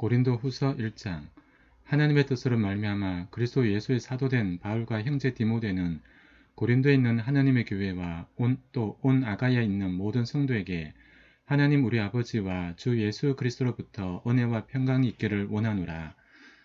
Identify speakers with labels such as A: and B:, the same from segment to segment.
A: 고린도 후서 1장. 하나님의 뜻으로 말미암아 그리스도 예수의 사도된 바울과 형제 디모데는 고린도에 있는 하나님의 교회와 또 온 아가야에 있는 모든 성도에게 하나님 우리 아버지와 주 예수 그리스도로부터 은혜와 평강이 있기를 원하노라.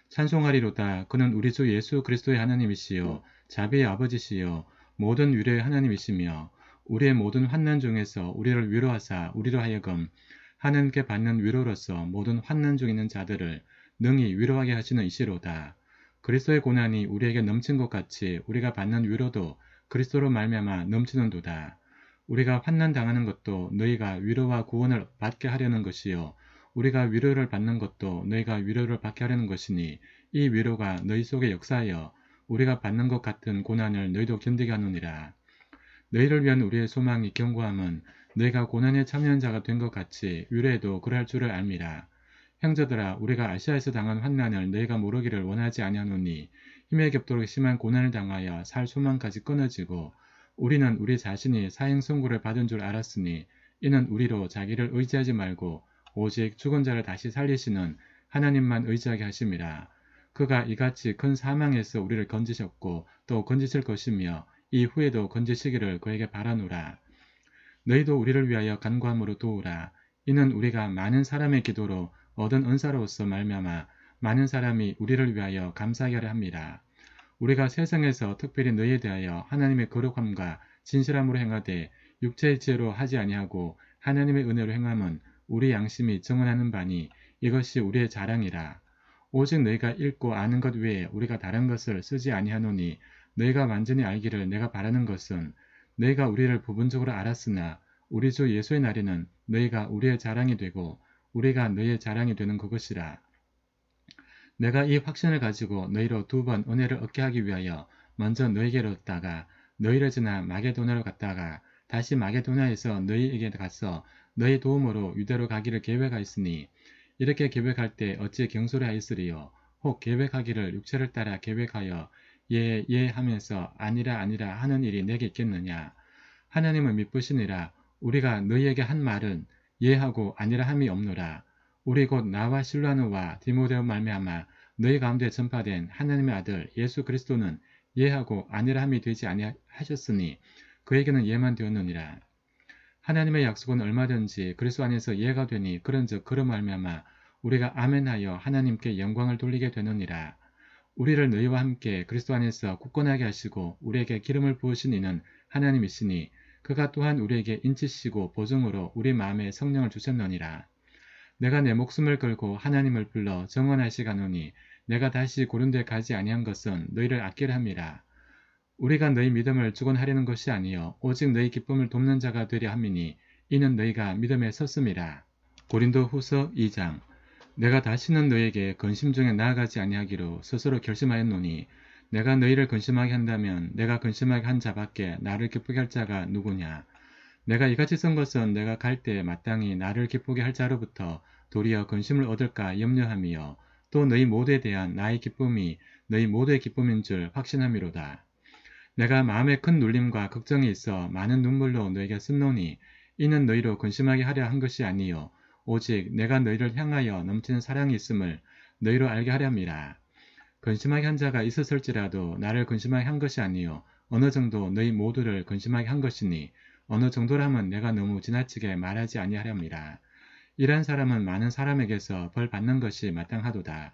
A: 찬송하리로다. 그는 우리 주 예수 그리스도의 하나님이시요 자비의 아버지시요 모든 위로의 하나님이시며 우리의 모든 환난 중에서 우리를 위로하사 우리로 하여금 하나님께 받는 위로로서 모든 환난 중에 있는 자들을 능히 위로하게 하시는 이시로다. 그리스도의 고난이 우리에게 넘친 것 같이 우리가 받는 위로도 그리스도로 말미암아 넘치는도다. 우리가 환난 당하는 것도 너희가 위로와 구원을 받게 하려는 것이요 우리가 위로를 받는 것도 너희가 위로를 받게 하려는 것이니 이 위로가 너희 속에 역사하여 우리가 받는 것 같은 고난을 너희도 견디게 하느니라. 너희를 위한 우리의 소망이 견고함은 너희가 고난에 참여한 자가 된 것 같이 위로에도 그러할 줄을 알미라. 형제들아, 우리가 아시아에서 당한 환난을 너희가 모르기를 원하지 아니하노니 힘에 겹도록 심한 고난을 당하여 살 소망까지 끊어지고 우리는 우리 자신이 사형선고를 받은 줄 알았으니 이는 우리로 자기를 의지하지 말고 오직 죽은 자를 다시 살리시는 하나님만 의지하게 하심이라. 그가 이같이 큰 사망에서 우리를 건지셨고 또 건지실 것이며 이후에도 건지시기를 그에게 바라노라. 너희도 우리를 위하여 간구함으로 도우라. 이는 우리가 많은 사람의 기도로 얻은 은사로서 말미암아 많은 사람이 우리를 위하여 감사하게 하려 합니다. 우리가 세상에서 특별히 너희에 대하여 하나님의 거룩함과 진실함으로 행하되 육체의 지혜로 하지 아니하고 하나님의 은혜로 행함은 우리 양심이 증언하는 바니 이것이 우리의 자랑이라. 오직 너희가 읽고 아는 것 외에 우리가 다른 것을 쓰지 아니하노니 너희가 완전히 알기를 내가 바라는 것은 너희가 우리를 부분적으로 알았으나 우리 주 예수의 날에는 너희가 우리의 자랑이 되고 우리가 너희의 자랑이 되는 그것이라. 내가 이 확신을 가지고 너희로 2번 은혜를 얻게 하기 위하여 먼저 너희에게로 왔다가 너희를 지나 마게도나로 갔다가 다시 마게도나에서 너희에게 가서 너희 도움으로 유대로 가기를 계획하였으니 이렇게 계획할 때 어찌 경솔해 하였으리요. 혹 계획하기를 육체를 따라 계획하여 예 하면서 아니라 하는 일이 내게 있겠느냐. 하나님은 미쁘시니라. 우리가 너희에게 한 말은 예하고 아니라 함이 없노라. 우리 곧 나와 실로아노와 디모데로 말미암아 너희 가운데 전파된 하나님의 아들 예수 그리스도는 예하고 아니라 함이 되지 아니하셨으니 그에게는 예만 되었느니라. 하나님의 약속은 얼마든지 그리스도 안에서 예가 되니 그런즉 그로 말미암아 우리가 아멘하여 하나님께 영광을 돌리게 되느니라. 우리를 너희와 함께 그리스도 안에서 굳건하게 하시고 우리에게 기름을 부으신 이는 하나님이시니 그가 또한 우리에게 인치시고 보증으로 우리 마음에 성령을 주셨느니라. 내가 내 목숨을 걸고 하나님을 불러 정언하시가노니 내가 다시 고린도에 가지 아니한 것은 너희를 아끼려 함이라. 우리가 너희 믿음을 주관하려는 것이 아니요 오직 너희 기쁨을 돕는 자가 되려 함이니 이는 너희가 믿음에 섰음이라. 고린도 후서 2장. 내가 다시는 너희에게 근심 중에 나아가지 아니하기로 스스로 결심하였노니 내가 너희를 근심하게 한다면 내가 근심하게 한 자밖에 나를 기쁘게 할 자가 누구냐. 내가 이같이 쓴 것은 내가 갈 때 마땅히 나를 기쁘게 할 자로부터 도리어 근심을 얻을까 염려함이요 또 너희 모두에 대한 나의 기쁨이 너희 모두의 기쁨인 줄 확신함이로다. 내가 마음에 큰 눌림과 걱정이 있어 많은 눈물로 너에게 쓴노니 이는 너희로 근심하게 하려 한 것이 아니요 오직 내가 너희를 향하여 넘치는 사랑이 있음을 너희로 알게 하려 함이라. 근심하게 한 자가 있었을지라도 나를 근심하게 한 것이 아니요 어느 정도 너희 모두를 근심하게 한 것이니 어느 정도라면 내가 너무 지나치게 말하지 아니하려 함이라. 이러한 사람은 많은 사람에게서 벌 받는 것이 마땅하도다.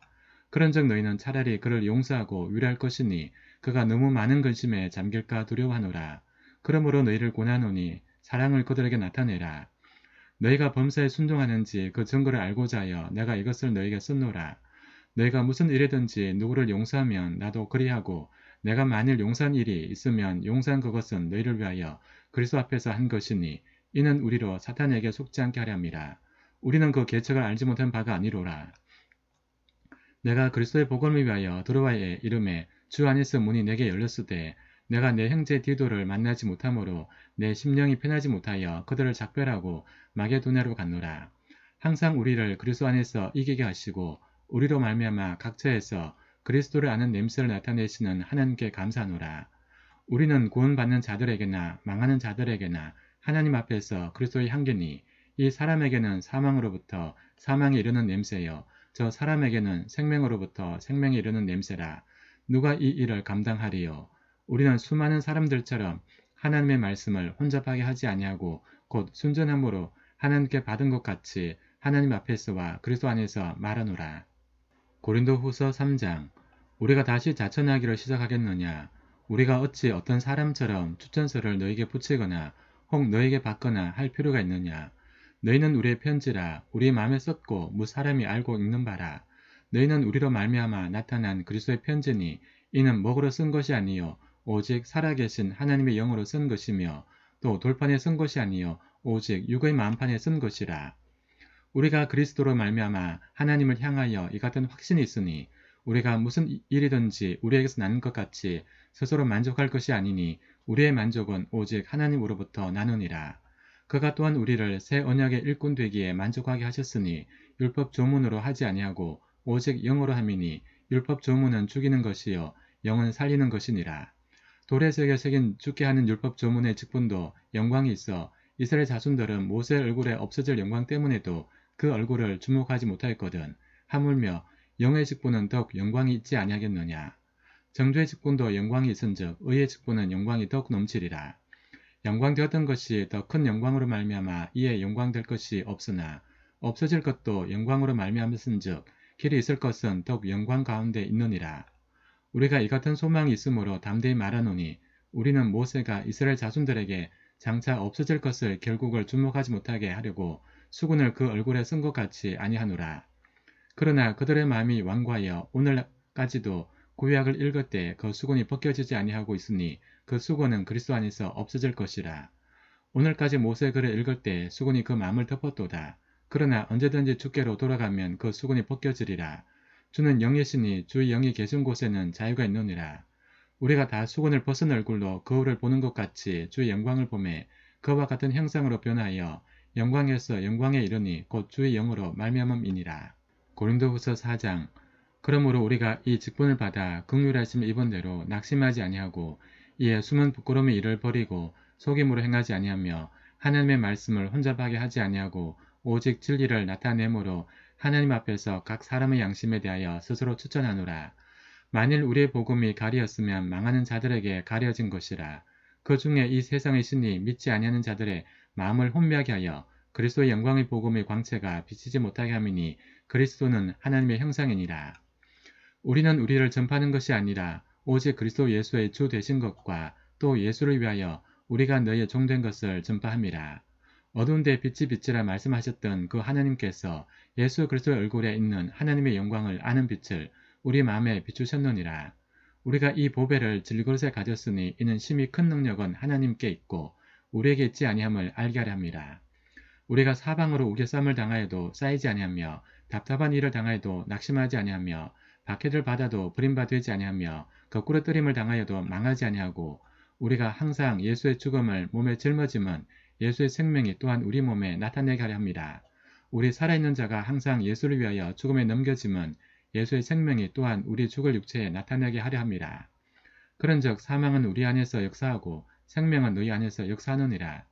A: 그런즉 너희는 차라리 그를 용서하고 위로할 것이니 그가 너무 많은 근심에 잠길까 두려워하노라. 그러므로 너희를 권하노니 사랑을 그들에게 나타내라. 너희가 범사에 순종하는지 그 증거를 알고자 하여 내가 이것을 너희에게 썼노라. 너희가 무슨 일이든지 누구를 용서하면 나도 그리하고 내가 만일 용서한 일이 있으면 용서한 그것은 너희를 위하여 그리스도 앞에서 한 것이니 이는 우리로 사탄에게 속지 않게 하려 함이라. 우리는 그 계책을 알지 못한 바가 아니로라. 내가 그리스도의 복음을 위하여 드로아에 이름에 주 안에서 문이 내게 열렸을 때 내가 내 형제 디도를 만나지 못하므로 내 심령이 편하지 못하여 그들을 작별하고 마게도냐로 갔노라. 항상 우리를 그리스도 안에서 이기게 하시고 우리로 말미암아 각처에서 그리스도를 아는 냄새를 나타내시는 하나님께 감사하노라. 우리는 구원받는 자들에게나 망하는 자들에게나 하나님 앞에서 그리스도의 향기니 이 사람에게는 사망으로부터 사망에 이르는 냄새요 저 사람에게는 생명으로부터 생명이 이르는 냄새라. 누가 이 일을 감당하리요? 우리는 수많은 사람들처럼 하나님의 말씀을 혼잡하게 하지 아니하고 곧 순전함으로 하나님께 받은 것 같이 하나님 앞에서와 그리스도 안에서 말하노라. 고린도후서 3장. 우리가 다시 자천하기를 시작하겠느냐? 우리가 어찌 어떤 사람처럼 추천서를 너에게 붙이거나 혹 너에게 받거나 할 필요가 있느냐? 너희는 우리의 편지라. 우리 마음에 썼고 무 사람이 알고 읽는 바라. 너희는 우리로 말미암아 나타난 그리스도의 편지니 이는 먹으로 쓴 것이 아니요 오직 살아계신 하나님의 영으로 쓴 것이며 또 돌판에 쓴 것이 아니요 오직 육의 마음판에 쓴 것이라. 우리가 그리스도로 말미암아 하나님을 향하여 이 같은 확신이 있으니 우리가 무슨 일이든지 우리에게서 나는 것 같이 스스로 만족할 것이 아니니 우리의 만족은 오직 하나님으로부터 나누니라. 그가 또한 우리를 새 언약의 일꾼 되기에 만족하게 하셨으니 율법 조문으로 하지 아니하고 오직 영으로 함이니 율법 조문은 죽이는 것이요 영은 살리는 것이니라. 돌에 새겨 새긴 죽게 하는 율법 조문의 직분도 영광이 있어 이스라엘 자손들은 모세의 얼굴에 없어질 영광 때문에도 그 얼굴을 주목하지 못하였거든. 하물며 영의 직분은 더욱 영광이 있지 아니하겠느냐. 정죄의 직분도 영광이 있은즉 의의 직분은 영광이 더욱 넘치리라. 영광되었던 것이 더 큰 영광으로 말미암아 이에 영광될 것이 없으나 없어질 것도 영광으로 말미암았은즉 길이 있을 것은 더욱 영광 가운데 있느니라. 우리가 이 같은 소망이 있으므로 담대히 말하노니 우리는 모세가 이스라엘 자손들에게 장차 없어질 것을 결국을 주목하지 못하게 하려고 수군을 그 얼굴에 쓴 것 같이 아니하노라. 그러나 그들의 마음이 완고하여 오늘까지도 구약을 읽을 때 그 수군이 벗겨지지 아니하고 있으니 그 수군은 그리스도 안에서 없어질 것이라. 오늘까지 모세 글을 읽을 때 수군이 그 마음을 덮었도다. 그러나 언제든지 주께로 돌아가면 그 수군이 벗겨지리라. 주는 영이시니 주의 영이 계신 곳에는 자유가 있느니라. 우리가 다 수군을 벗은 얼굴로 거울을 보는 것 같이 주의 영광을 보매 그와 같은 형상으로 변하여 영광에서 영광에 이르니 곧 주의 영으로 말미암음이니라. 고린도후서 4장. 그러므로 우리가 이 직분을 받아 긍휼하심을 입은 대로 낙심하지 아니하고 이에 숨은 부끄러움의 일을 버리고 속임으로 행하지 아니하며 하나님의 말씀을 혼잡하게 하지 아니하고 오직 진리를 나타내므로 하나님 앞에서 각 사람의 양심에 대하여 스스로 추천하노라. 만일 우리의 복음이 가리었으면 망하는 자들에게 가려진 것이라. 그 중에 이 세상의 신이 믿지 아니하는 자들의 마음을 혼미하게 하여 그리스도의 영광의 복음의 광채가 비치지 못하게 함이니 그리스도는 하나님의 형상이니라. 우리는 우리를 전파하는 것이 아니라 오직 그리스도 예수의 주 되신 것과 또 예수를 위하여 우리가 너희의 종된 것을 전파함이라. 어두운 데 빛이 빛이라 말씀하셨던 그 하나님께서 예수 그리스도의 얼굴에 있는 하나님의 영광을 아는 빛을 우리 마음에 비추셨느니라. 우리가 이 보배를 질그릇에 가졌으니 이는 심히 큰 능력은 하나님께 있고 우리에게 있지 아니함을 알게 하려 함이라. 우리가 사방으로 우겨쌈을 당하여도 쌓이지 아니하며 답답한 일을 당하여도 낙심하지 아니하며 박해를 받아도 버림받지 아니하며 거꾸로 뜨림을 당하여도 망하지 아니하고 우리가 항상 예수의 죽음을 몸에 짊어짐은 예수의 생명이 또한 우리 몸에 나타내게 하려 합니다. 우리 살아있는 자가 항상 예수를 위하여 죽음에 넘겨짐은 예수의 생명이 또한 우리 죽을 육체에 나타내게 하려 합니다. 그런즉 사망은 우리 안에서 역사하고 생명은 너희 안에서 역사하느니라.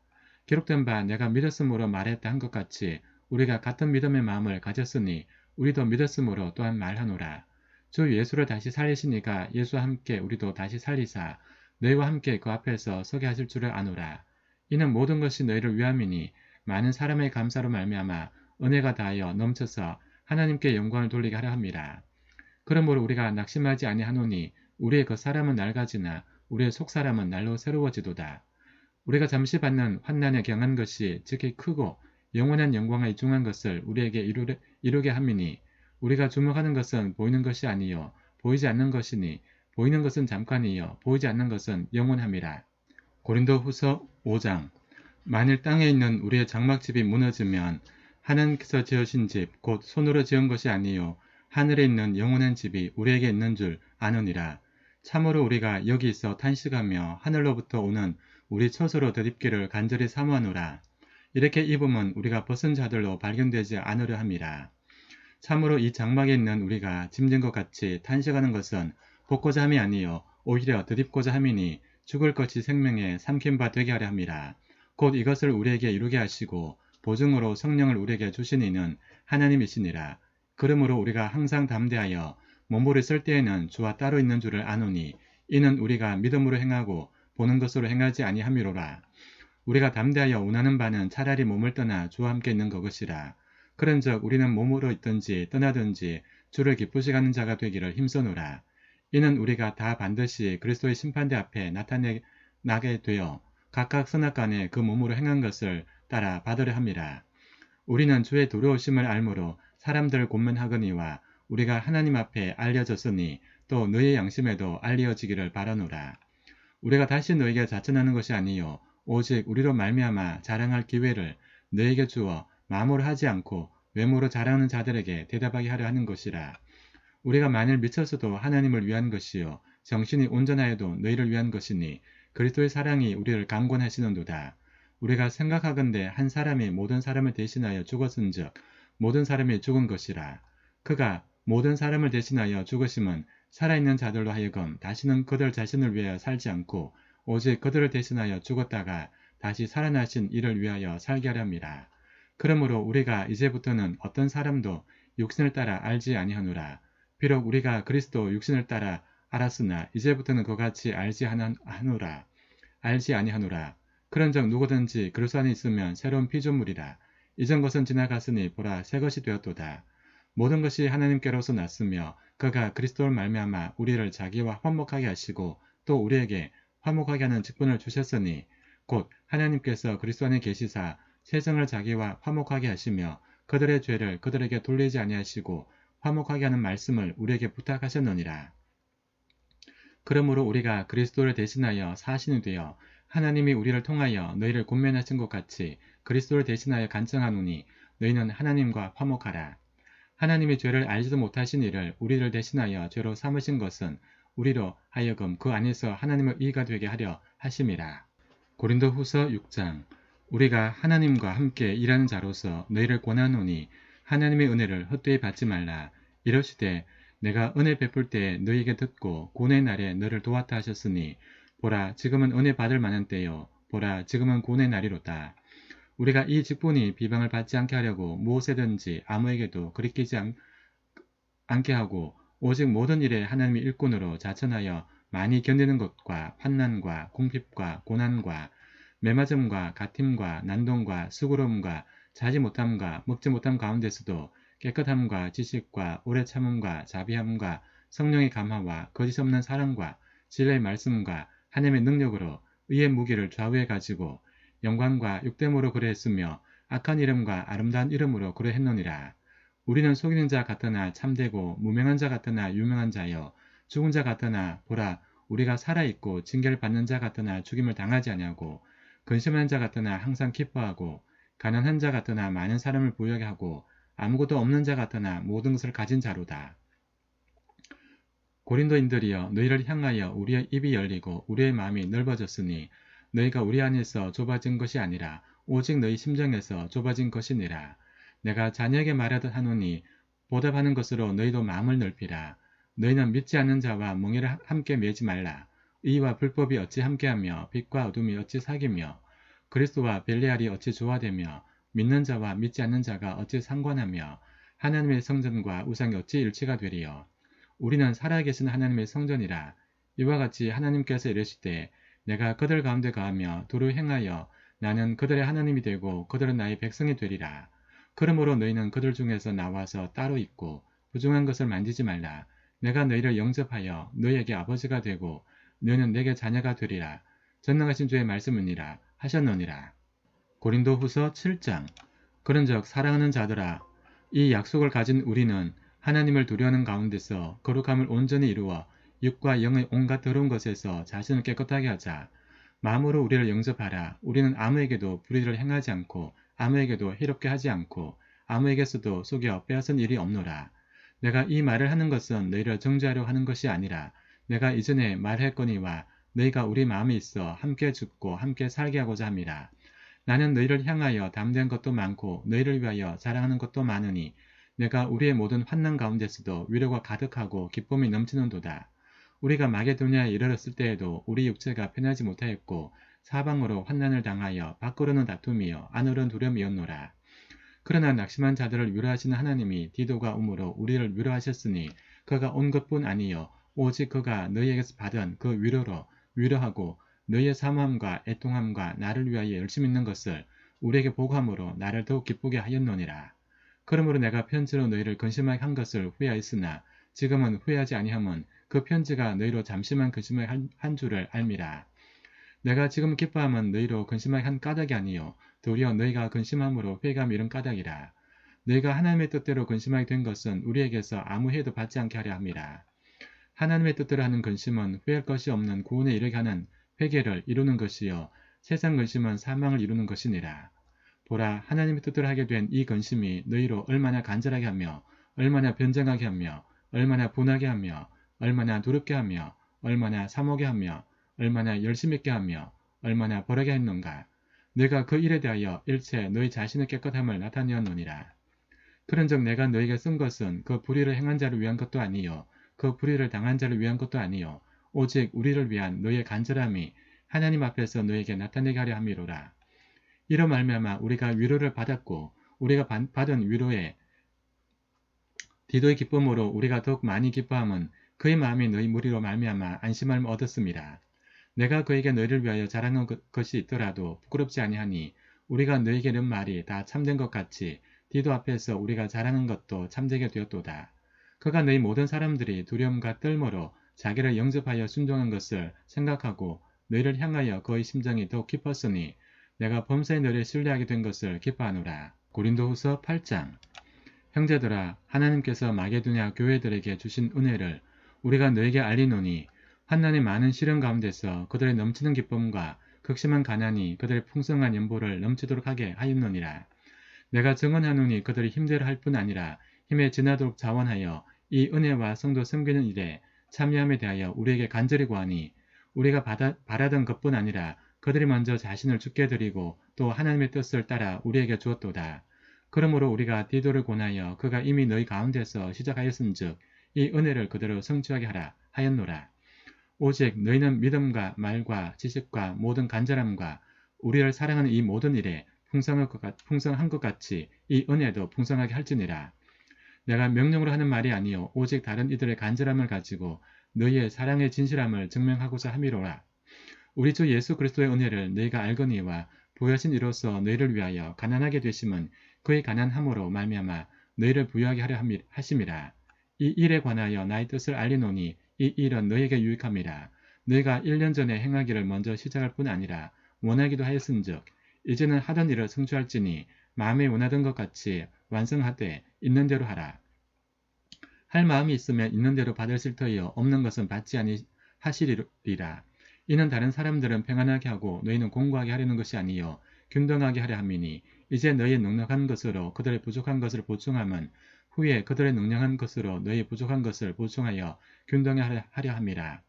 A: 기록된 바 내가 믿었으므로 말했다 한 것 같이 우리가 같은 믿음의 마음을 가졌으니 우리도 믿었으므로 또한 말하노라. 주 예수를 다시 살리시니까 예수와 함께 우리도 다시 살리사 너희와 함께 그 앞에서 서게 하실 줄을 아노라. 이는 모든 것이 너희를 위함이니 많은 사람의 감사로 말미암아 은혜가 다하여 넘쳐서 하나님께 영광을 돌리게 하려 함이라. 그러므로 우리가 낙심하지 아니하노니 우리의 그 사람은 낡아지나 우리의 속사람은 날로 새로워지도다. 우리가 잠시 받는 환난에 경한 것이 즉히 크고 영원한 영광에 이중한 것을 우리에게 이루게 함이니 우리가 주목하는 것은 보이는 것이 아니요 보이지 않는 것이니 보이는 것은 잠깐이요 보이지 않는 것은 영원함이라. 고린도후서 5장. 만일 땅에 있는 우리의 장막집이 무너지면 하나님께서 지으신 집 곧 손으로 지은 것이 아니요 하늘에 있는 영원한 집이 우리에게 있는 줄 아느니라. 참으로 우리가 여기 있어 탄식하며 하늘로부터 오는 우리 처소로 덧입기를 간절히 사모하노라. 이렇게 입으면 우리가 벗은 자들로 발견되지 않으려 함이라. 참으로 이 장막에 있는 우리가 짐진 것 같이 탄식하는 것은 벗고자 함이 아니요 오히려 덧입고자 함이니 죽을 것이 생명에 삼킨 바 되게 하려 함이라. 곧 이것을 우리에게 이루게 하시고 보증으로 성령을 우리에게 주신 이는 하나님이시니라. 그러므로 우리가 항상 담대하여 몸부를 쓸 때에는 주와 따로 있는 줄을 아노니 이는 우리가 믿음으로 행하고 보는 것으로 행하지 아니함이로라. 우리가 담대하여 원하는 바는 차라리 몸을 떠나 주와 함께 있는 것이라. 그런즉 우리는 몸으로 있든지 떠나든지 주를 기쁘시게 하는 자가 되기를 힘써노라. 이는 우리가 다 반드시 그리스도의 심판대 앞에 나타나게 되어 각각 선악간에 그 몸으로 행한 것을 따라 받으려 함이라. 우리는 주의 두려우심을 알므로 사람들을 권면하거니와 우리가 하나님 앞에 알려졌으니 또 너희 양심에도 알려지기를 바라노라. 우리가 다시 너에게 자천하는 것이 아니요 오직 우리로 말미암아 자랑할 기회를 너에게 주어 마음으로 하지 않고 외모로 자랑하는 자들에게 대답하게 하려 하는 것이라. 우리가 만일 미쳤어도 하나님을 위한 것이요 정신이 온전하여도 너희를 위한 것이니 그리스도의 사랑이 우리를 강권하시는도다. 우리가 생각하건대 한 사람이 모든 사람을 대신하여 죽었은즉 모든 사람이 죽은 것이라. 그가 모든 사람을 대신하여 죽으심은 살아있는 자들로 하여금 다시는 그들 자신을 위하여 살지 않고 오직 그들을 대신하여 죽었다가 다시 살아나신 이를 위하여 살게 하려 함이라. 그러므로 우리가 이제부터는 어떤 사람도 육신을 따라 알지 아니하노라. 비록 우리가 그리스도 육신을 따라 알았으나 이제부터는 그같이 알지 아니하노라. 그런즉 누구든지 그리스도 안에 있으면 새로운 피조물이라. 이전 것은 지나갔으니 보라 새 것이 되었도다. 모든 것이 하나님께로서 났으며 그가 그리스도를 말미암아 우리를 자기와 화목하게 하시고 또 우리에게 화목하게 하는 직분을 주셨으니 곧 하나님께서 그리스도 안에 계시사 세상을 자기와 화목하게 하시며 그들의 죄를 그들에게 돌리지 아니하시고 화목하게 하는 말씀을 우리에게 부탁하셨느니라. 그러므로 우리가 그리스도를 대신하여 사신이 되어 하나님이 우리를 통하여 너희를 권면하신 것 같이 그리스도를 대신하여 간청하노니 너희는 하나님과 화목하라. 하나님이 죄를 알지도 못하신 이를 우리를 대신하여 죄로 삼으신 것은 우리로 하여금 그 안에서 하나님의 의가 되게 하려 하심이라. 고린도후서 6장. 우리가 하나님과 함께 일하는 자로서 너희를 권하노니 하나님의 은혜를 헛되이 받지 말라. 이러시되 내가 은혜 베풀 때에 너희에게 듣고 고난의 날에 너를 도왔다 하셨으니 보라 지금은 은혜 받을 만한 때요 보라 지금은 고난의 날이로다. 우리가 이 직분이 비방을 받지 않게 하려고 무엇에든지 아무에게도 그리키지 않게 하고 오직 모든 일에 하나님의 일꾼으로 자천하여 많이 견디는 것과 환난과 궁핍과 고난과 매맞음과 가팀과 난동과 수고로움과 자지 못함과 먹지 못함 가운데서도 깨끗함과 지식과 오래 참음과 자비함과 성령의 감화와 거짓 없는 사랑과 진리의 말씀과 하나님의 능력으로 의의 무기를 좌우해 가지고 영광과 육됨으로 그러했으며 악한 이름과 아름다운 이름으로 그러했노니라. 우리는 속이는 자 같으나 참되고 무명한 자 같으나 유명한 자여 죽은 자 같으나 보라 우리가 살아있고 징계를 받는 자 같으나 죽임을 당하지 아니하고 근심한 자 같으나 항상 기뻐하고 가난한 자 같으나 많은 사람을 부유하게 하고 아무것도 없는 자 같으나 모든 것을 가진 자로다. 고린도인들이여 너희를 향하여 우리의 입이 열리고 우리의 마음이 넓어졌으니 너희가 우리 안에서 좁아진 것이 아니라 오직 너희 심정에서 좁아진 것이니라. 내가 자녀에게 말하듯 하노니 보답하는 것으로 너희도 마음을 넓히라. 너희는 믿지 않는 자와 멍에를 함께 매지 말라. 의와 불법이 어찌 함께하며 빛과 어둠이 어찌 사귀며 그리스도와 벨리알이 어찌 조화되며 믿는 자와 믿지 않는 자가 어찌 상관하며 하나님의 성전과 우상이 어찌 일치가 되리요. 우리는 살아계신 하나님의 성전이라. 이와 같이 하나님께서 이르시되 내가 그들 가운데 거하며 도로 행하여 나는 그들의 하나님이 되고 그들은 나의 백성이 되리라. 그러므로 너희는 그들 중에서 나와서 따로 있고 부정한 것을 만지지 말라. 내가 너희를 영접하여 너희에게 아버지가 되고 너희는 내게 자녀가 되리라. 전능하신 주의 말씀이니라 하셨느니라. 고린도후서 7장. 그런즉 사랑하는 자들아 이 약속을 가진 우리는 하나님을 두려워하는 가운데서 거룩함을 온전히 이루어 육과 영의 온갖 더러운 것에서 자신을 깨끗하게 하자. 마음으로 우리를 영접하라. 우리는 아무에게도 불의를 행하지 않고 아무에게도 해롭게 하지 않고 아무에게서도 속여 빼앗은 일이 없노라. 내가 이 말을 하는 것은 너희를 정죄하려 하는 것이 아니라 내가 이전에 말했거니와 너희가 우리 마음에 있어 함께 죽고 함께 살게 하고자 함이라. 나는 너희를 향하여 담대한 것도 많고 너희를 위하여 자랑하는 것도 많으니 내가 우리의 모든 환난 가운데서도 위로가 가득하고 기쁨이 넘치는도다. 우리가 마게도냐에 이르렀을 때에도 우리 육체가 편하지 못하였고 사방으로 환난을 당하여 밖으로는 다툼이요 안으로는 두려움이었노라. 그러나 낙심한 자들을 위로하시는 하나님이 디도가 오므로 우리를 위로하셨으니 그가 온 것뿐 아니요 오직 그가 너희에게서 받은 그 위로로 위로하고 너희의 사모함과 애통함과 나를 위하여 열심 있는 것을 우리에게 보고함으로 나를 더욱 기쁘게 하였노니라. 그러므로 내가 편지로 너희를 근심하게 한 것을 후회하였으나 지금은 후회하지 아니함은 그 편지가 너희로 잠시만 근심하게 한 줄을 알미라. 내가 지금 기뻐함은 너희로 근심하게 한 까닭이 아니요 도리어 너희가 근심함으로 회개함 이른 까닭이라. 너희가 하나님의 뜻대로 근심하게 된 것은 우리에게서 아무 해도 받지 않게 하려 함이라. 하나님의 뜻대로 하는 근심은 후회할 것이 없는 구원에 이르게 하는 회개를 이루는 것이요 세상 근심은 사망을 이루는 것이니라. 보라, 하나님의 뜻대로 하게 된 이 근심이 너희로 얼마나 간절하게 하며 얼마나 변장하게 하며 얼마나 분하게 하며 얼마나 두렵게 하며 얼마나 사모게 하며 얼마나 열심 있게 하며 얼마나 벌하게 했는가. 내가 그 일에 대하여 일체 너희 자신의 깨끗함을 나타내었느니라. 그런즉 내가 너희에게 쓴 것은 그 불의를 행한 자를 위한 것도 아니요 그 불의를 당한 자를 위한 것도 아니요 오직 우리를 위한 너희의 간절함이 하나님 앞에서 너희에게 나타내게 하려 함이로라. 이로 말미암아 우리가 위로를 받았고 우리가 받은 위로에 디도의 기쁨으로 우리가 더욱 많이 기뻐함은 그의 마음이 너희 무리로 말미암아 안심함을 얻었습니다. 내가 그에게 너희를 위하여 자랑한 것이 있더라도 부끄럽지 아니하니 우리가 너희에게 이른 말이 다 참된 것 같이 디도 앞에서 우리가 자랑한 것도 참되게 되었도다. 그가 너희 모든 사람들이 두려움과 떨므로 자기를 영접하여 순종한 것을 생각하고 너희를 향하여 그의 심정이 더욱 깊었으니 내가 범사에 너희를 신뢰하게 된 것을 기뻐하노라. 고린도후서 8장. 형제들아, 하나님께서 마게도냐 교회들에게 주신 은혜를 우리가 너에게 알리노니 환난의 많은 시련 가운데서 그들의 넘치는 기쁨과 극심한 가난이 그들의 풍성한 연보를 넘치도록 하게 하였느니라. 내가 증언하노니 그들이 힘대로 할 뿐 아니라 힘에 지나도록 자원하여 이 은혜와 성도 섬기는 일에 참여함에 대하여 우리에게 간절히 구하니 우리가 바라던 것뿐 아니라 그들이 먼저 자신을 주께 드리고 또 하나님의 뜻을 따라 우리에게 주었도다. 그러므로 우리가 디도를 권하여 그가 이미 너희 가운데서 시작하였은즉 이 은혜를 그대로 성취하게 하라 하였노라. 오직 너희는 믿음과 말과 지식과 모든 간절함과 우리를 사랑하는 이 모든 일에 풍성한 것 같이 이 은혜도 풍성하게 할지니라. 내가 명령으로 하는 말이 아니요 오직 다른 이들의 간절함을 가지고 너희의 사랑의 진실함을 증명하고자 함이로라. 우리 주 예수 그리스도의 은혜를 너희가 알거니와 보여신 이로써 너희를 위하여 가난하게 되심은 그의 가난함으로 말미암아 너희를 부유하게 하려 하심이라. 이 일에 관하여 나의 뜻을 알리노니 이 일은 너희에게 유익함이라. 너희가 1년 전에 행하기를 먼저 시작할 뿐 아니라 원하기도 하였은즉 이제는 하던 일을 성취할지니 마음에 원하던 것 같이 완성하되 있는 대로 하라. 할 마음이 있으면 있는 대로 받으실 터이요 없는 것은 받지 아니하시리라. 이는 다른 사람들은 평안하게 하고 너희는 공고하게 하려는 것이 아니요 균등하게 하려 함이니 이제 너희의 넉넉한 것으로 그들의 부족한 것을 보충함은 후에 그들의 넉넉한 것으로 너희의 부족한 것을 보충하여 균등하게 하려 함이라.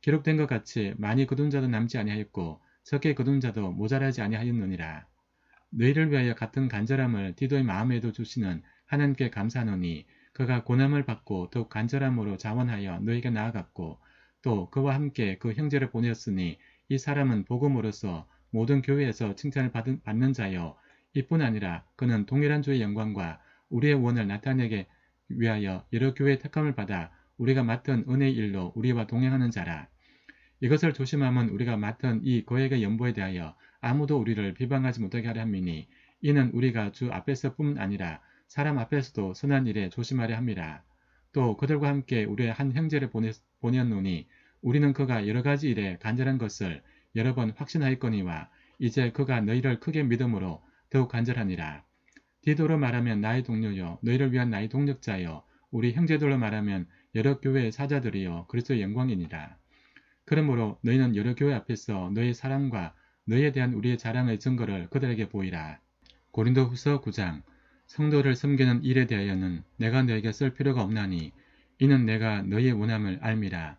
A: 기록된 것 같이 많이 거둔 자도 남지 아니하였고 적게 거둔 자도 모자라지 아니하였느니라. 너희를 위하여 같은 간절함을 디도의 마음에도 주시는 하나님께 감사하노니 그가 고난을 받고 더욱 간절함으로 자원하여 너희에게 나아갔고 또 그와 함께 그 형제를 보냈으니 이 사람은 복음으로서 모든 교회에서 칭찬을 받는 자요 이뿐 아니라 그는 동일한 주의 영광과 우리의 원을 나타내게 위하여 여러 교회의 택함을 받아 우리가 맡은 은혜의 일로 우리와 동행하는 자라. 이것을 조심함은 우리가 맡은 이 거액의 연보에 대하여 아무도 우리를 비방하지 못하게 하려 함이니 이는 우리가 주 앞에서뿐 아니라 사람 앞에서도 선한 일에 조심하려 함이라. 또 그들과 함께 우리의 한 형제를 보냈노니 우리는 그가 여러 가지 일에 간절한 것을 여러 번 확신하였거니와 이제 그가 너희를 크게 믿음으로 더욱 간절하니라. 디도로 말하면 나의 동료요 너희를 위한 나의 동력자요 우리 형제들로 말하면 여러 교회의 사자들이요 그리스도의 영광이니라. 그러므로 너희는 여러 교회 앞에서 너희의 사랑과 너희에 대한 우리의 자랑의 증거를 그들에게 보이라. 고린도후서 9장. 성도를 섬기는 일에 대하여는 내가 너에게 쓸 필요가 없나니 이는 내가 너희의 원함을 알미라.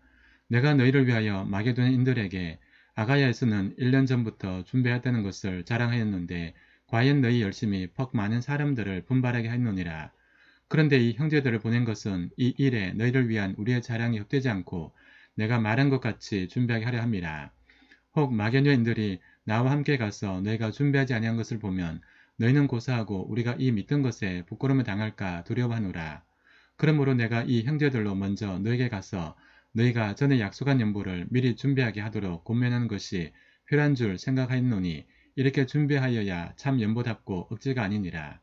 A: 내가 너희를 위하여 마게도인들에게 아가야에서는 1년 전부터 준비했다는 것을 자랑하였는데 과연 너희 열심히 퍽 많은 사람들을 분발하게 했느니라. 그런데 이 형제들을 보낸 것은 이 일에 너희를 위한 우리의 자랑이 헛되지 않고 내가 말한 것 같이 준비하게 하려 함이라. 혹 마게도인들이 나와 함께 가서 너희가 준비하지 아니한 것을 보면 너희는 고사하고 우리가 이 믿던 것에 부끄러움을 당할까 두려워하노라. 그러므로 내가 이 형제들로 먼저 너에게 가서 너희가 전에 약속한 연보를 미리 준비하게 하도록 권면하는 것이 필요한 줄 생각하였노니 이렇게 준비하여야 참 연보답고 억지가 아니니라.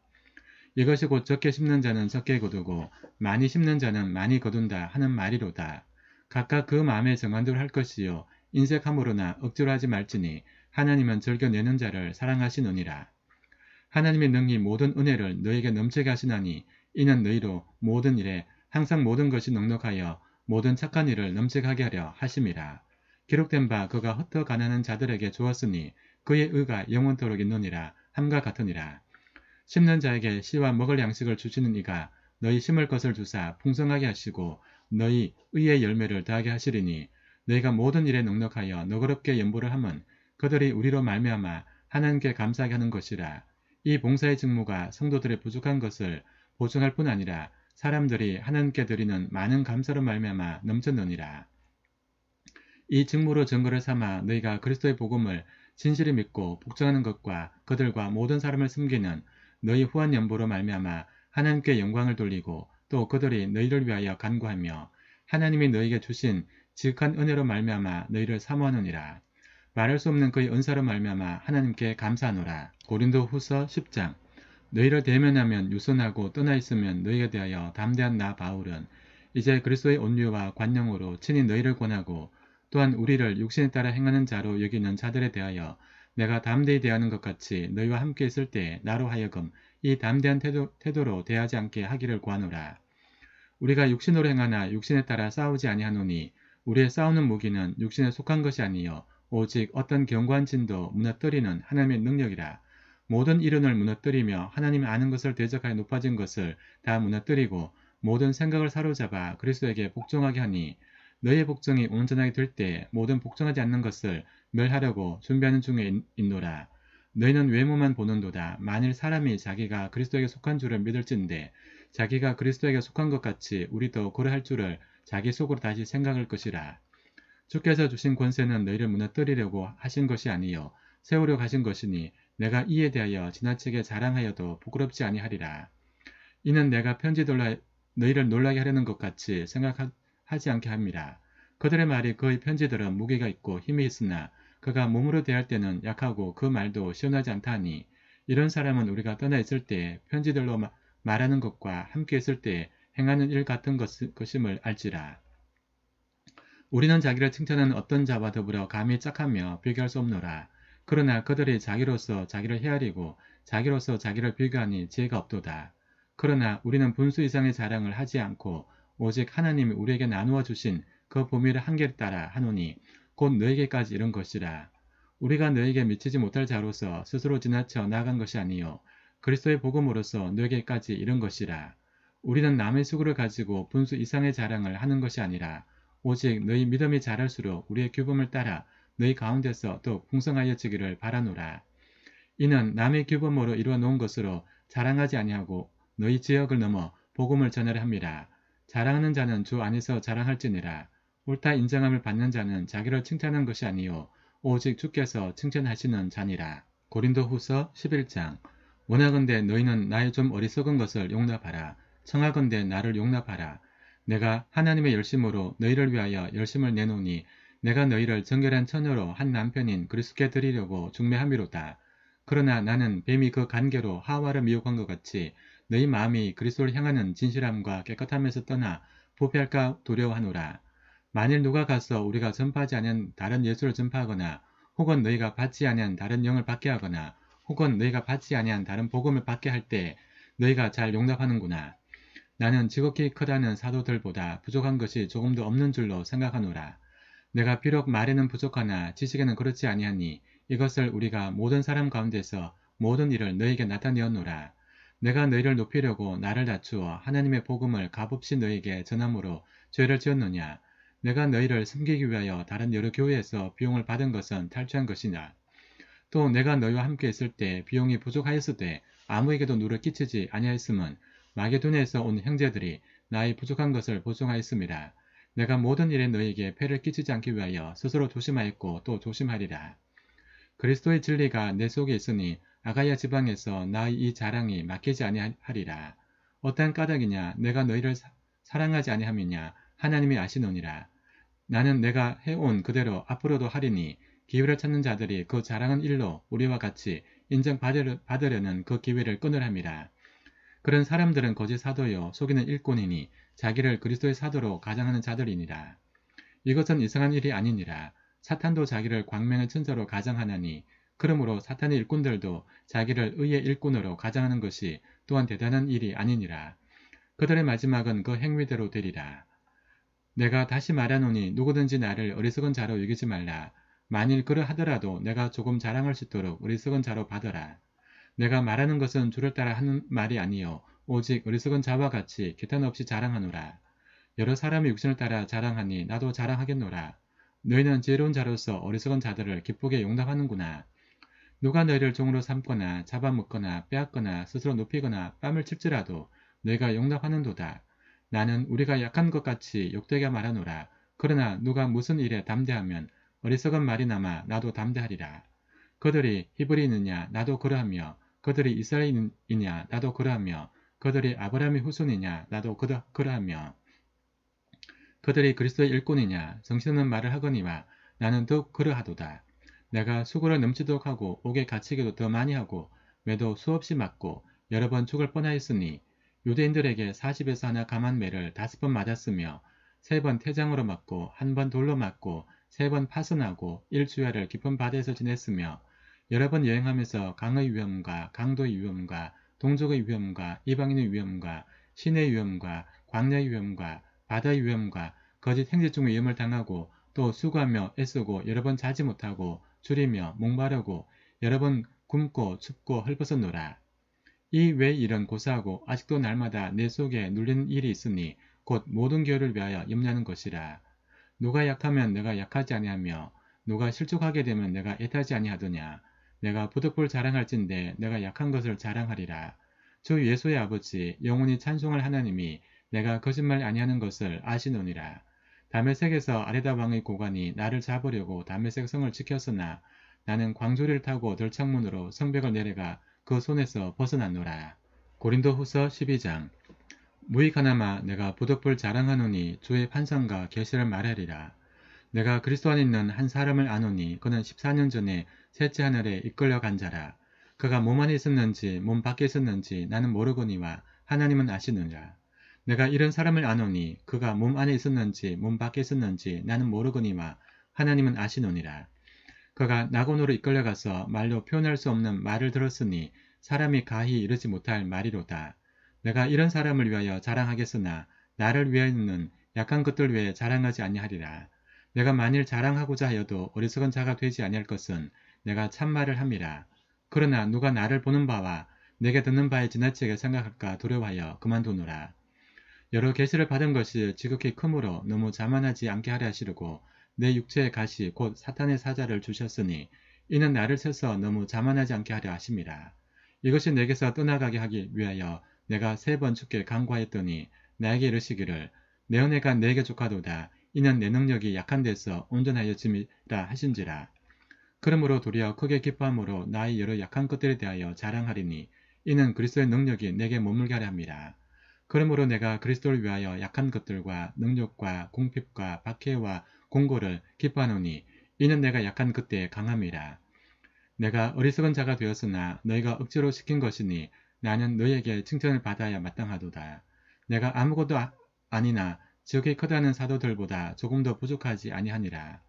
A: 이것이 곧 적게 심는 자는 적게 거두고 많이 심는 자는 많이 거둔다 하는 말이로다. 각각 그 마음에 정한 대로 할 것이요 인색함으로나 억지로 하지 말지니 하나님은 즐겨내는 자를 사랑하시느니라. 하나님의 능히 모든 은혜를 너에게 넘치게 하시나니 이는 너희로 모든 일에 항상 모든 것이 넉넉하여 모든 착한 일을 넘치게 하게 하려 하심이라. 기록된 바 그가 흩어 가난한 자들에게 주었으니 그의 의가 영원토록 있느니라 함과 같으니라. 심는 자에게 씨와 먹을 양식을 주시는 이가 너희 심을 것을 주사 풍성하게 하시고 너희 의의 열매를 더하게 하시리니 너희가 모든 일에 넉넉하여 너그럽게 연보를 하면 그들이 우리로 말미암아 하나님께 감사하게 하는 것이라. 이 봉사의 직무가 성도들의 부족한 것을 보충할 뿐 아니라 사람들이 하나님께 드리는 많은 감사로 말미암아 넘쳤느니라. 이 직무로 증거를 삼아 너희가 그리스도의 복음을 진실히 믿고 복종하는 것과 그들과 모든 사람을 섬기는 너희 후한 연보로 말미암아 하나님께 영광을 돌리고 또 그들이 너희를 위하여 간구하며 하나님이 너희에게 주신 지극한 은혜로 말미암아 너희를 사모하느니라. 말할 수 없는 그의 은사로 말미암아 하나님께 감사하노라. 고린도 후서 10장. 너희를 대면하면 유선하고 떠나 있으면 너희에 대하여 담대한 나 바울은 이제 그리스도의 온유와 관용으로 친히 너희를 권하고 또한 우리를 육신에 따라 행하는 자로 여기는 자들에 대하여 내가 담대히 대하는 것 같이 너희와 함께 있을 때 나로 하여금 이 담대한 태도로 대하지 않게 하기를 구하노라. 우리가 육신으로 행하나 육신에 따라 싸우지 아니하노니 우리의 싸우는 무기는 육신에 속한 것이 아니요 오직 어떤 견고한 진도 무너뜨리는 하나님의 능력이라. 모든 이론을 무너뜨리며 하나님이 아는 것을 대적하여 높아진 것을 다 무너뜨리고 모든 생각을 사로잡아 그리스도에게 복종하게 하니 너희의 복종이 온전하게 될 때 모든 복종하지 않는 것을 멸하려고 준비하는 중에 있노라. 너희는 외모만 보는도다. 만일 사람이 자기가 그리스도에게 속한 줄을 믿을진데 자기가 그리스도에게 속한 것 같이 우리도 그러할 줄을 자기 속으로 다시 생각할 것이라. 주께서 주신 권세는 너희를 무너뜨리려고 하신 것이 아니요 세우려 하신 것이니 내가 이에 대하여 지나치게 자랑하여도 부끄럽지 아니하리라. 이는 내가 편지들로 너희를 놀라게 하려는 것 같이 생각하지 않게 함이라. 그들의 말이 그의 편지들은 무게가 있고 힘이 있으나 그가 몸으로 대할 때는 약하고 그 말도 시원하지 않다 하니 이런 사람은 우리가 떠나 있을 때 편지들로 말하는 것과 함께 있을 때 행하는 일 같은 것임을 알지라. 우리는 자기를 칭찬하는 어떤 자와 더불어 감히 짝하며 비교할 수 없노라. 그러나 그들이 자기로서 자기를 헤아리고 자기로서 자기를 비교하니 지혜가 없도다. 그러나 우리는 분수 이상의 자랑을 하지 않고 오직 하나님이 우리에게 나누어 주신 그 보미를 한계를 따라 하노니 곧 너에게까지 이른 것이라. 우리가 너에게 미치지 못할 자로서 스스로 지나쳐 나아간 것이 아니요 그리스도의 복음으로서 너에게까지 이른 것이라. 우리는 남의 수고를 가지고 분수 이상의 자랑을 하는 것이 아니라 오직 너희 믿음이 자랄수록 우리의 규범을 따라 너희 가운데서 또 풍성하여지기를 바라노라. 이는 남의 규범으로 이루어 놓은 것으로 자랑하지 아니하고 너희 지역을 넘어 복음을 전하려 함이라. 자랑하는 자는 주 안에서 자랑할지니라. 옳다 인정함을 받는 자는 자기를 칭찬하는 것이 아니요 오직 주께서 칭찬하시는 자니라. 고린도 후서 11장. 원하건대 너희는 나의 좀 어리석은 것을 용납하라. 청하건대 나를 용납하라. 내가 하나님의 열심으로 너희를 위하여 열심을 내노니 내가 너희를 정결한 처녀로 한 남편인 그리스도께 드리려고 중매함이로다. 그러나 나는 뱀이 그 간계로 하와를 미혹한 것 같이 너희 마음이 그리스도를 향하는 진실함과 깨끗함에서 떠나 부패할까 두려워하노라. 만일 누가 가서 우리가 전파하지 아니한 다른 예수를 전파하거나 혹은 너희가 받지 아니한 다른 영을 받게 하거나 혹은 너희가 받지 아니한 다른 복음을 받게 할 때 너희가 잘 용납하는구나. 나는 지극히 크다는 사도들보다 부족한 것이 조금도 없는 줄로 생각하노라. 내가 비록 말에는 부족하나 지식에는 그렇지 아니하니 이것을 우리가 모든 사람 가운데서 모든 일을 너희에게 나타내었노라. 내가 너희를 높이려고 나를 낮추어 하나님의 복음을 값없이 너희에게 전함으로 죄를 지었느냐. 내가 너희를 섬기기 위하여 다른 여러 교회에서 비용을 받은 것은 탈취한 것이냐. 또 내가 너희와 함께 있을 때 비용이 부족하였으되 아무에게도 누를 끼치지 아니하였음은 마게도냐에서 온 형제들이 나의 부족한 것을 보충하였습니다. 내가 모든 일에 너희에게 폐를 끼치지 않기 위하여 스스로 조심하였고 또 조심하리라. 그리스도의 진리가 내 속에 있으니 아가야 지방에서 나의 이 자랑이 막히지 아니하리라. 어떠한 까닭이냐 내가 너희를 사랑하지 아니함이냐 하나님이 아시노니라. 나는 내가 해온 그대로 앞으로도 하리니 기회를 찾는 자들이 그 자랑한 일로 우리와 같이 인정받으려는 그 기회를 끊으람이라. 그런 사람들은 거짓 사도요 속이는 일꾼이니 자기를 그리스도의 사도로 가장하는 자들이니라. 이것은 이상한 일이 아니니라. 사탄도 자기를 광명의 천사로 가장하나니 그러므로 사탄의 일꾼들도 자기를 의의 일꾼으로 가장하는 것이 또한 대단한 일이 아니니라. 그들의 마지막은 그 행위대로 되리라. 내가 다시 말하노니 누구든지 나를 어리석은 자로 여기지 말라. 만일 그러하더라도 내가 조금 자랑할 수 있도록 어리석은 자로 받아라. 내가 말하는 것은 주를 따라 하는 말이 아니요 오직 어리석은 자와 같이 개탄 없이 자랑하노라. 여러 사람이 육신을 따라 자랑하니 나도 자랑하겠노라. 너희는 지혜로운 자로서 어리석은 자들을 기쁘게 용납하는구나. 누가 너희를 종으로 삼거나 잡아먹거나 빼앗거나 스스로 높이거나 뺨을 칠지라도 너희가 용납하는도다. 나는 우리가 약한 것 같이 욕되게 말하노라. 그러나 누가 무슨 일에 담대하면 어리석은 말이나마 나도 담대하리라. 그들이 히브리이느냐 나도 그러하며 그들이 이스라엘이냐 나도 그러하며 그들이 아브라함의 후손이냐 나도 그러하며 그들이 그리스도의 일꾼이냐 정신없는 말을 하거니와 나는 더욱 그러하도다. 내가 수고를 넘치도록 하고 옥에 갇히기도 더 많이 하고 매도 수없이 맞고 여러 번 죽을 뻔하였으니 유대인들에게 40에서 하나 감한 매를 5번 맞았으며 3번 태장으로 맞고 1번 돌로 맞고 3번 파선하고 일주야를 깊은 바다에서 지냈으며 여러 번 여행하면서 강의 위험과 강도의 위험과 동족의 위험과 이방인의 위험과 신의 위험과 광야의 위험과 바다의 위험과 거짓 행제 중의 위험을 당하고 또 수고하며 애쓰고 여러 번 자지 못하고 줄이며 목마르고 여러 번 굶고 춥고 헐벗었노라. 이 외 일은 고사하고 아직도 날마다 내 속에 눌리는 일이 있으니 곧 모든 교회를 위하여 염려하는 것이라. 누가 약하면 내가 약하지 아니하며 누가 실족하게 되면 내가 애타지 아니하더냐. 내가 부득불 자랑할진대 내가 약한 것을 자랑하리라. 주 예수의 아버지 영원히 찬송할 하나님이 내가 거짓말 아니하는 것을 아시노니라. 다메섹에서 아레다 왕의 고관이 나를 잡으려고 다메섹 성을 지켰으나 나는 광조리를 타고 덜창문으로 성벽을 내려가 그 손에서 벗어났노라. 고린도 후서 12장 무익하나마 내가 부득불 자랑하노니 주의 판상과 계시를 말하리라. 내가 그리스도 안에 있는 한 사람을 아노니 그는 14년 전에 셋째 하늘에 이끌려 간 자라. 그가 몸 안에 있었는지 몸 밖에 있었는지 나는 모르거니와 하나님은 아시느니라. 내가 이런 사람을 아노니 그가 몸 안에 있었는지 몸 밖에 있었는지 나는 모르거니와 하나님은 아시느니라. 그가 낙원으로 이끌려가서 말로 표현할 수 없는 말을 들었으니 사람이 가히 이르지 못할 말이로다. 내가 이런 사람을 위하여 자랑하겠으나 나를 위하여는 약한 것들 외에 자랑하지 아니하리라. 내가 만일 자랑하고자 하여도 어리석은 자가 되지 아니할 것은 내가 참말을 함이라. 그러나 누가 나를 보는 바와 내게 듣는 바에 지나치게 생각할까 두려워하여 그만두노라. 여러 계시를 받은 것이 지극히 크므로 너무 자만하지 않게 하려 하시려고 내 육체의 가시 곧 사탄의 사자를 주셨으니 이는 나를 세서 너무 자만하지 않게 하려 하심이라. 이것이 내게서 떠나가게 하기 위하여 내가 3번 주께 간구하였더니 나에게 이르시기를 내 은혜가 내게 족하도다. 이는 내 능력이 약한 데서 온전하여짐이라 하신지라. 그러므로 도리어 크게 기뻐함으로 나의 여러 약한 것들에 대하여 자랑하리니 이는 그리스도의 능력이 내게 머물게 하려 함이라. 그러므로 내가 그리스도를 위하여 약한 것들과 능력과 궁핍과 박해와 공고를 기뻐하노니 이는 내가 약한 그때에 강함이라. 내가 어리석은 자가 되었으나 너희가 억지로 시킨 것이니 나는 너희에게 칭찬을 받아야 마땅하도다. 내가 아무것도 아니나 지극히 크다는 사도들보다 조금 더 부족하지 아니하니라.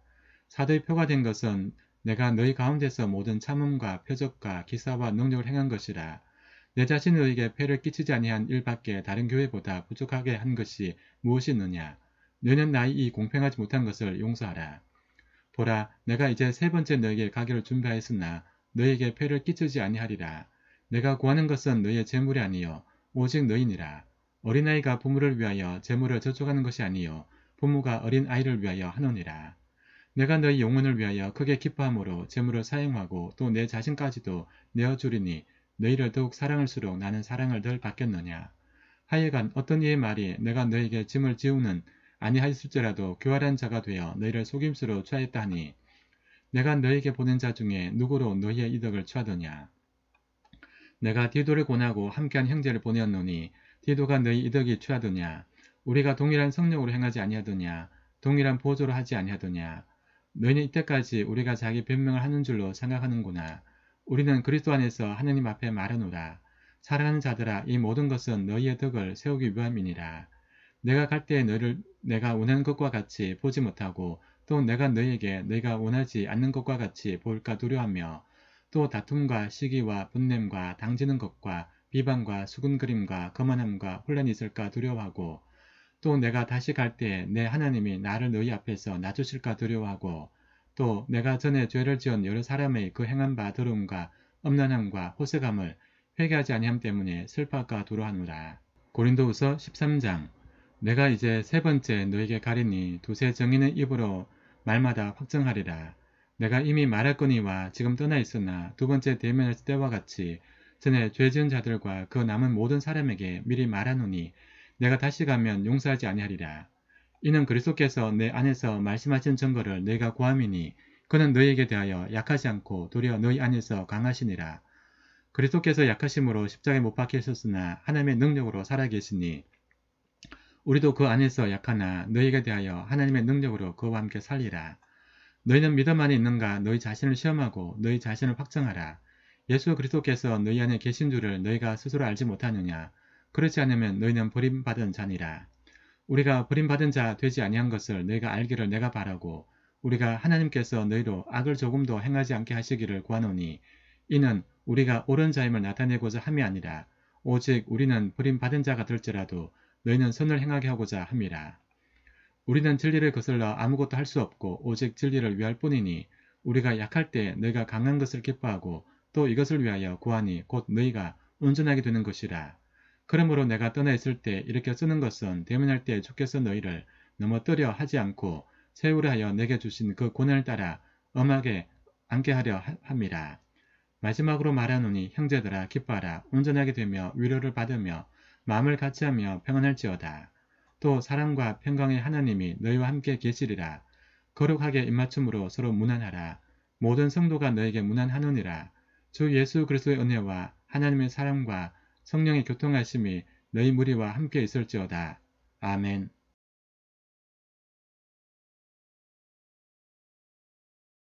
A: 사도의 표가 된 것은 내가 너희 가운데서 모든 참음과 표적과 기사와 능력을 행한 것이라. 내 자신이 너희에게 폐를 끼치지 아니한 일밖에 다른 교회보다 부족하게 한 것이 무엇이 있느냐. 너희는 나의 이 공평하지 못한 것을 용서하라. 보라, 내가 이제 3번째 너희에게 가기를 준비하였으나 너희에게 폐를 끼치지 아니하리라. 내가 구하는 것은 너희의 재물이 아니요 오직 너희니라. 어린아이가 부모를 위하여 재물을 저축하는 것이 아니요 부모가 어린 아이를 위하여 하노니라. 내가 너희 영혼을 위하여 크게 기뻐함으로 재물을 사용하고 또 내 자신까지도 내어주리니 너희를 더욱 사랑할수록 나는 사랑을 덜 받겠느냐. 하여간 어떤 이의 말이 내가 너희에게 짐을 지우는 아니하였을지라도 교활한 자가 되어 너희를 속임수로 취하였다 하니 내가 너희에게 보낸 자 중에 누구로 너희의 이덕을 취하더냐. 내가 디도를 권하고 함께한 형제를 보내었노니 디도가 너희 이덕이 취하더냐? 우리가 동일한 성령으로 행하지 아니하더냐? 동일한 보조로 하지 아니하더냐? 너희는 이때까지 우리가 자기 변명을 하는 줄로 생각하는구나. 우리는 그리스도 안에서 하느님 앞에 말하노라. 사랑하는 자들아, 이 모든 것은 너희의 덕을 세우기 위함이니라. 내가 갈 때에 너희를 내가 원하는 것과 같이 보지 못하고 또 내가 너희에게 너희가 원하지 않는 것과 같이 보일까 두려워하며 또 다툼과 시기와 분냄과 당지는 것과 비방과 수군거림과 거만함과 혼란이 있을까 두려워하고 또 내가 다시 갈 때에 내 하나님이 나를 너희 앞에서 낮추실까 두려워하고 또 내가 전에 죄를 지은 여러 사람의 그 행한 바 더러움과 엄난함과 호색함을 회개하지 아니함 때문에 슬퍼할까 두려워하노라. 고린도후서 13장. 내가 이제 세 번째 너에게 가리니 두세 정인의 입으로 말마다 확정하리라. 내가 이미 말했거니와 지금 떠나 있으나 두 번째 대면할 때와 같이 전에 죄 지은 자들과 그 남은 모든 사람에게 미리 말하노니 내가 다시 가면 용서하지 아니하리라. 이는 그리스도께서 내 안에서 말씀하신 증거를 내가 구함이니 그는 너희에게 대하여 약하지 않고 도리어 너희 안에서 강하시니라. 그리스도께서 약하심으로 십자가에 못 박히셨으나 하나님의 능력으로 살아계시니 우리도 그 안에서 약하나 너희에게 대하여 하나님의 능력으로 그와 함께 살리라. 너희는 믿음 안에 있는가 너희 자신을 시험하고 너희 자신을 확정하라. 예수 그리스도께서 너희 안에 계신 줄을 너희가 스스로 알지 못하느냐. 그렇지 않으면 너희는 버림받은 자니라. 우리가 버림받은 자 되지 아니한 것을 너희가 알기를 내가 바라고 우리가 하나님께서 너희로 악을 조금도 행하지 않게 하시기를 구하노니 이는 우리가 옳은 자임을 나타내고자 함이 아니라 오직 우리는 버림받은 자가 될지라도 너희는 선을 행하게 하고자 함이라. 우리는 진리를 거슬러 아무것도 할 수 없고 오직 진리를 위할 뿐이니 우리가 약할 때 너희가 강한 것을 기뻐하고 또 이것을 위하여 구하니 곧 너희가 온전하게 되는 것이라. 그러므로 내가 떠나 있을 때 이렇게 쓰는 것은 대면할 때 주께서 너희를 넘어뜨려 하지 않고 세우려 하여 내게 주신 그 고난을 따라 엄하게 앉게 하려 함이라. 마지막으로 말하노니 형제들아 기뻐하라. 온전하게 되며 위로를 받으며 마음을 같이하며 평안할지어다. 또 사랑과 평강의 하나님이 너희와 함께 계시리라. 거룩하게 입맞춤으로 서로 문안하라. 모든 성도가 너에게 문안하느니라. 주 예수 그리스도의 은혜와 하나님의 사랑과 성령의 교통하심이 너희 무리와 함께 있을지어다. 아멘.